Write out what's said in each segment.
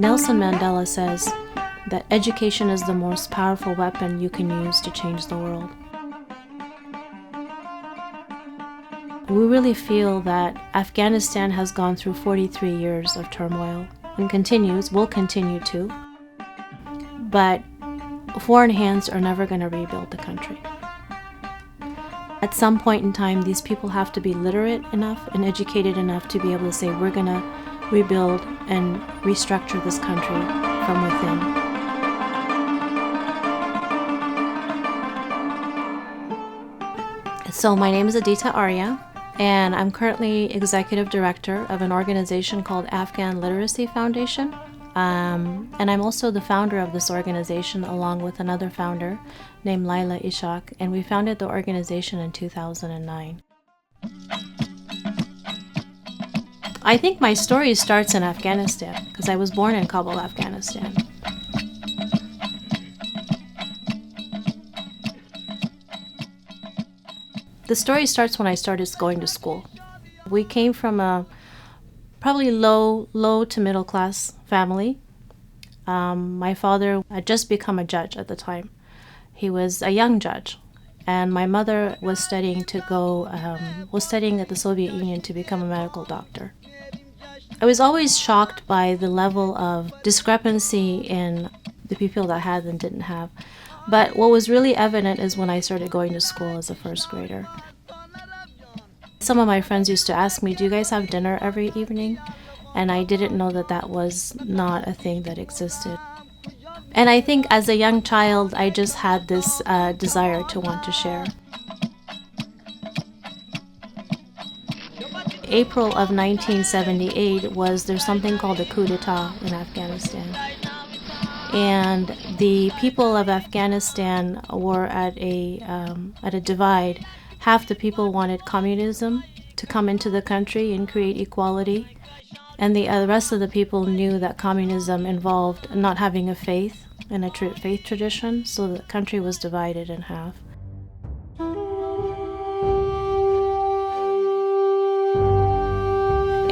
Nelson Mandela says that education is the most powerful weapon you can use to change the world. We really feel that Afghanistan has gone through 43 years of turmoil and will continue to. But foreign hands are never going to rebuild the country. At some point in time, these people have to be literate enough and educated enough to be able to say, we're going to rebuild and restructure this country from within. So my name is Adita Arya, and I'm currently executive director of an organization called Afghan Literacy Foundation. And I'm also the founder of this organization along with another founder named Laila Ishaq, and we founded the organization in 2009. I think my story starts in Afghanistan because I was born in Kabul, Afghanistan. The story starts when I started going to school. We came from a probably low to middle class family. My father had just become a judge at the time. He was a young judge, and my mother was studying at the Soviet Union to become a medical doctor. I was always shocked by the level of discrepancy in the people that had and didn't have. But what was really evident is when I started going to school as a first grader. Some of my friends used to ask me, do you guys have dinner every evening? And I didn't know that that was not a thing that existed. And I think as a young child, I just had this desire to want to share. April of 1978 there's something called a coup d'etat in Afghanistan. And the people of Afghanistan were at a divide. Half the people wanted communism to come into the country and create equality. And the rest of the people knew that communism involved not having a faith and a faith tradition, so the country was divided in half.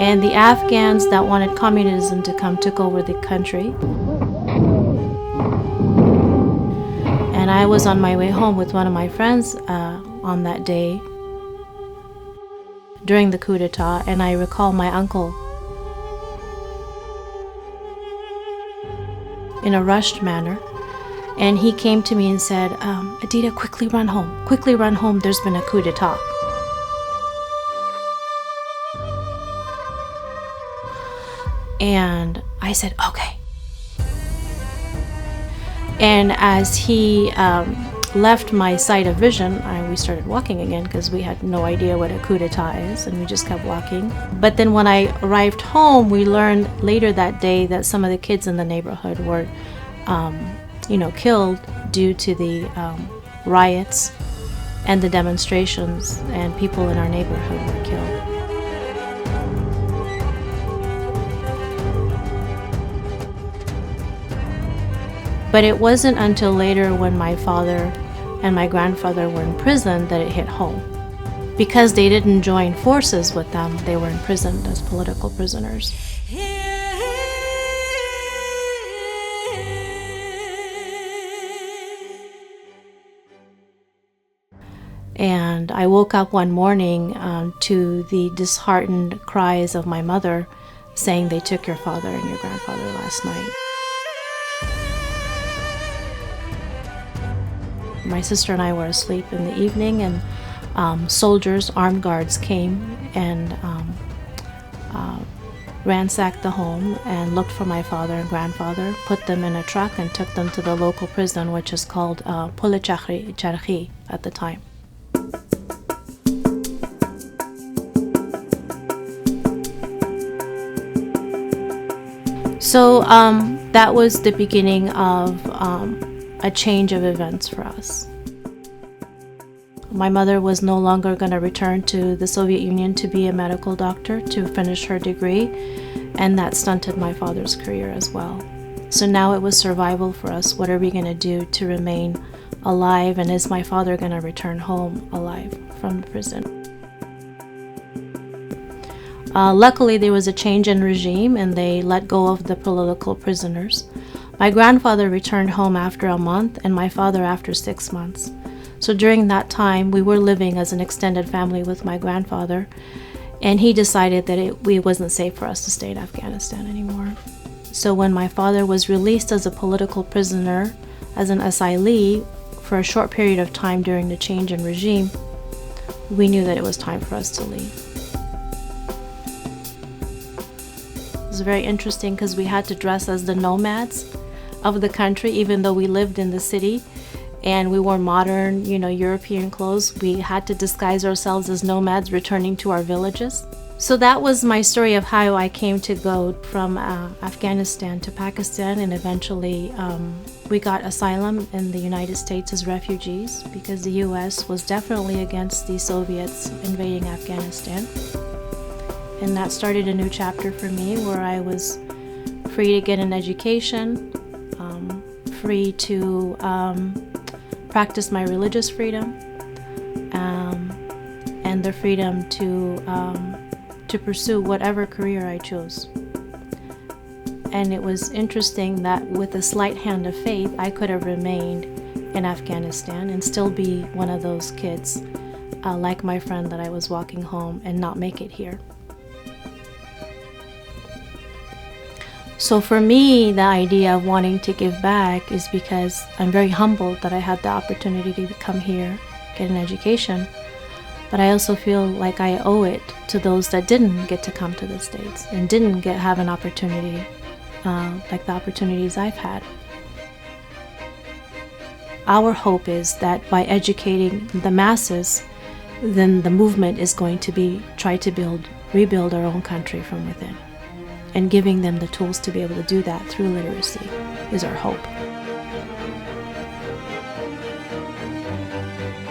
And the Afghans that wanted communism to come took over the country. And I was on my way home with one of my friends on that day during the coup d'etat, and I recall my uncle in a rushed manner, and he came to me and said, Adita, quickly run home, there's been a coup d'etat. And I said, okay. And as he left my sight of vision, we started walking again because we had no idea what a coup d'etat is, and we just kept walking. But then when I arrived home, we learned later that day that some of the kids in the neighborhood were, killed due to the riots and the demonstrations, and people in our neighborhood were killed. But it wasn't until later when my father and my grandfather were in prison that it hit home. Because they didn't join forces with them, they were imprisoned as political prisoners. And I woke up one morning to the disheartened cries of my mother saying, they took your father and your grandfather last night. My sister and I were asleep in the evening, and armed guards came and ransacked the home and looked for my father and grandfather, put them in a truck and took them to the local prison, which is called Charkhi at the time. So that was the beginning of a change of events for us. My mother was no longer going to return to the Soviet Union to be a medical doctor to finish her degree, and that stunted my father's career as well. So now it was survival for us. What are we going to do to remain alive, and is my father going to return home alive from prison? Luckily, there was a change in regime and they let go of the political prisoners. My grandfather returned home after a month and my father after 6 months. So during that time, we were living as an extended family with my grandfather, and he decided that it wasn't safe for us to stay in Afghanistan anymore. So when my father was released as a political prisoner, as an asylee, for a short period of time during the change in regime, we knew that it was time for us to leave. It was very interesting because we had to dress as the nomads of the country, even though we lived in the city and we wore modern, European clothes. We had to disguise ourselves as nomads returning to our villages. So that was my story of how I came to go from Afghanistan to Pakistan, and eventually we got asylum in the United States as refugees because the US was definitely against the Soviets invading Afghanistan. And that started a new chapter for me where I was free to get an education, free to practice my religious freedom, and the freedom to pursue whatever career I chose. And it was interesting that with a slight hand of faith, I could have remained in Afghanistan and still be one of those kids, like my friend that I was walking home, and not make it here. So for me, the idea of wanting to give back is because I'm very humbled that I had the opportunity to come here, get an education. But I also feel like I owe it to those that didn't get to come to the States and didn't have an opportunity like the opportunities I've had. Our hope is that by educating the masses, then the movement is going to try to rebuild our own country from within. And giving them the tools to be able to do that through literacy is our hope.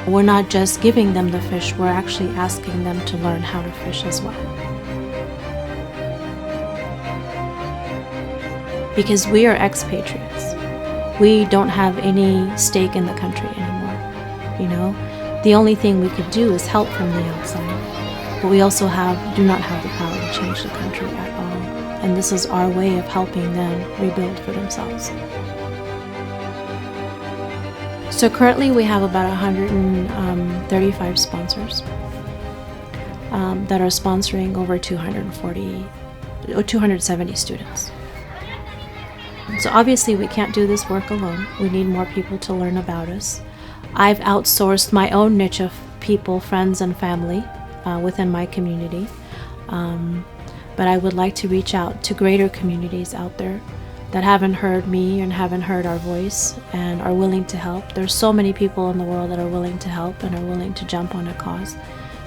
We're not just giving them the fish, we're actually asking them to learn how to fish as well. Because we are expatriates. We don't have any stake in the country anymore. The only thing we could do is help from the outside. But we also do not have the power to change the country at all. And this is our way of helping them rebuild for themselves. So currently we have about 135 sponsors that are sponsoring over 270 students. So obviously we can't do this work alone. We need more people to learn about us. I've outsourced my own niche of people, friends and family within my community. But I would like to reach out to greater communities out there that haven't heard me and haven't heard our voice and are willing to help. There's so many people in the world that are willing to help and are willing to jump on a cause.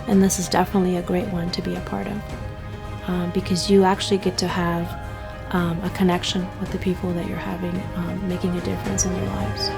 And this is definitely a great one to be a part of because you actually get to have a connection with the people that you're having, making a difference in their lives.